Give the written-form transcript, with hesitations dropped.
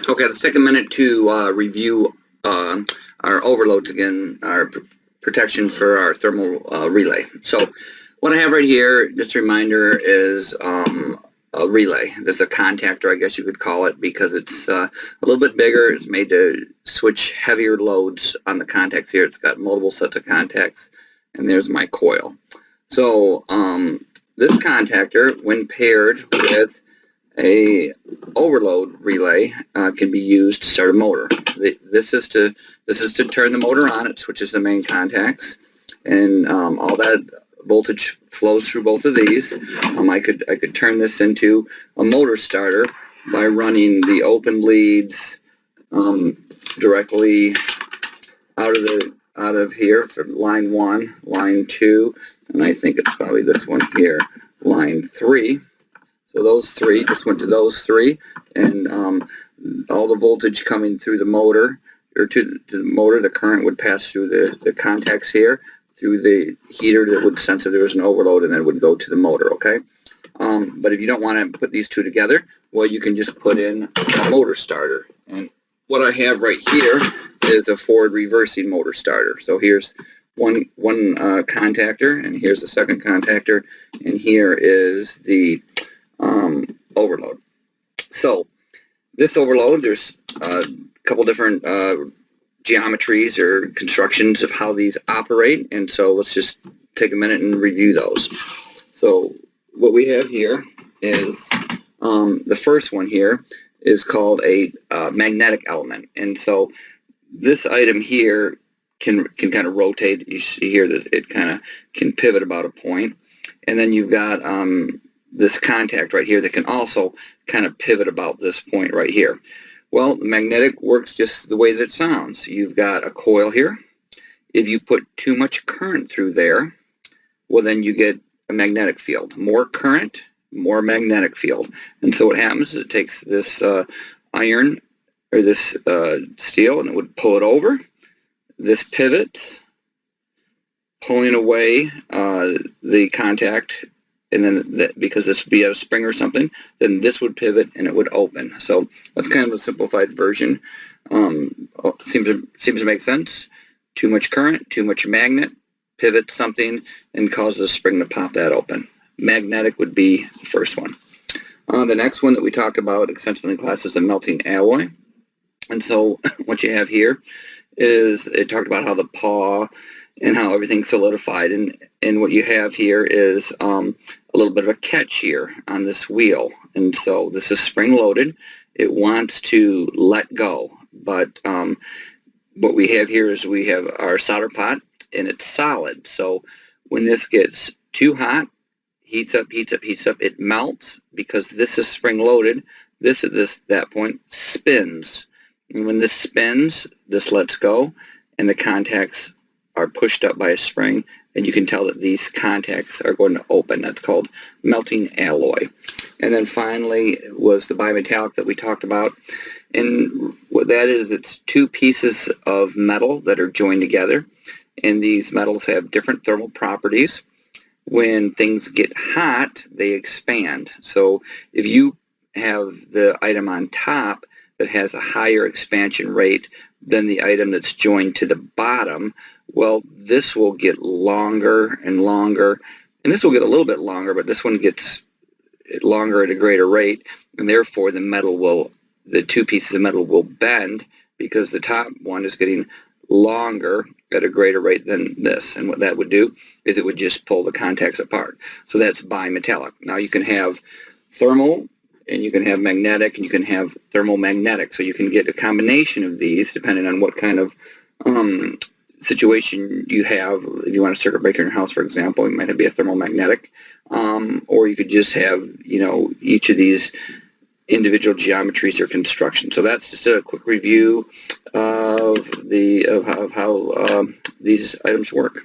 Okay, let's take a minute to review our overloads again, our protection for our thermal relay. So what I have right here, just a reminder, is a relay. This is a contactor, I guess you could call it, because it's a little bit bigger. It's made to switch heavier loads on the contacts here. It's got multiple sets of contacts, and there's my coil. So this contactor, when paired with a overload relay, can be used to start a motor. This is to turn the motor on. It switches the main contacts, and all that voltage flows through both of these. I could turn this into a motor starter by running the open leads directly out of here for line 1, line 2, and I think it's probably this one here, line 3. So those three just went to those three, and all the voltage coming through the motor, or to the motor, the current would pass through the contacts here, through the heater that would sense if there was an overload, and then it would go to the motor, okay? But if you don't want to put these two together, well, you can just put in a motor starter. And what I have right here is a forward reversing motor starter. So here's one contactor, and here's the second contactor, and here is the overload. So this overload, there's a couple different geometries or constructions of how these operate, and so let's just take a minute and review those. So what we have here is the first one here is called a magnetic element, and so this item here can kind of rotate. You see here that it kind of can pivot about a point, and then you've got this contact right here that can also kind of pivot about this point right here. Well, the magnetic works just the way that it sounds. You've got a coil here. If you put too much current through there, well, then you get a magnetic field. More current, more magnetic field. And so what happens is it takes this iron or this steel, and it would pull it over. This pivots, pulling away the contact, and then because this would be at a spring or something, then this would pivot and it would open. So that's kind of a simplified version. Seems to make sense. Too much current, too much magnet, pivots something and causes a spring to pop that open. Magnetic would be the first one. The next one that we talked about extensively in class is a melting alloy. And so what you have here is it talked about how the paw and how everything's solidified, and what you have here is a little bit of a catch here on this wheel, and so this is spring loaded. It wants to let go, but what we have here is we have our solder pot, and it's solid. So when this gets too hot, heats up, it melts because this is spring loaded. This at that point spins, and when this spins, this lets go, and the contacts are pushed up by a spring, and you can tell that these contacts are going to open. That's called melting alloy. And then finally was the bimetallic that we talked about. And what that is, it's two pieces of metal that are joined together, and these metals have different thermal properties. When things get hot, they expand. So if you have the item on top that has a higher expansion rate than the item that's joined to the bottom, well, this will get longer and longer, and this will get a little bit longer, but this one gets longer at a greater rate, and therefore the two pieces of metal will bend because the top one is getting longer at a greater rate than this. And what that would do is it would just pull the contacts apart. So that's bimetallic. Now you can have thermal, and you can have magnetic, and you can have thermomagnetic. So you can get a combination of these depending on what kind of situation you have. If you want a circuit breaker in your house, for example, it might be a thermomagnetic, or you could just have, each of these individual geometries or constructions. So that's just a quick review of how these items work.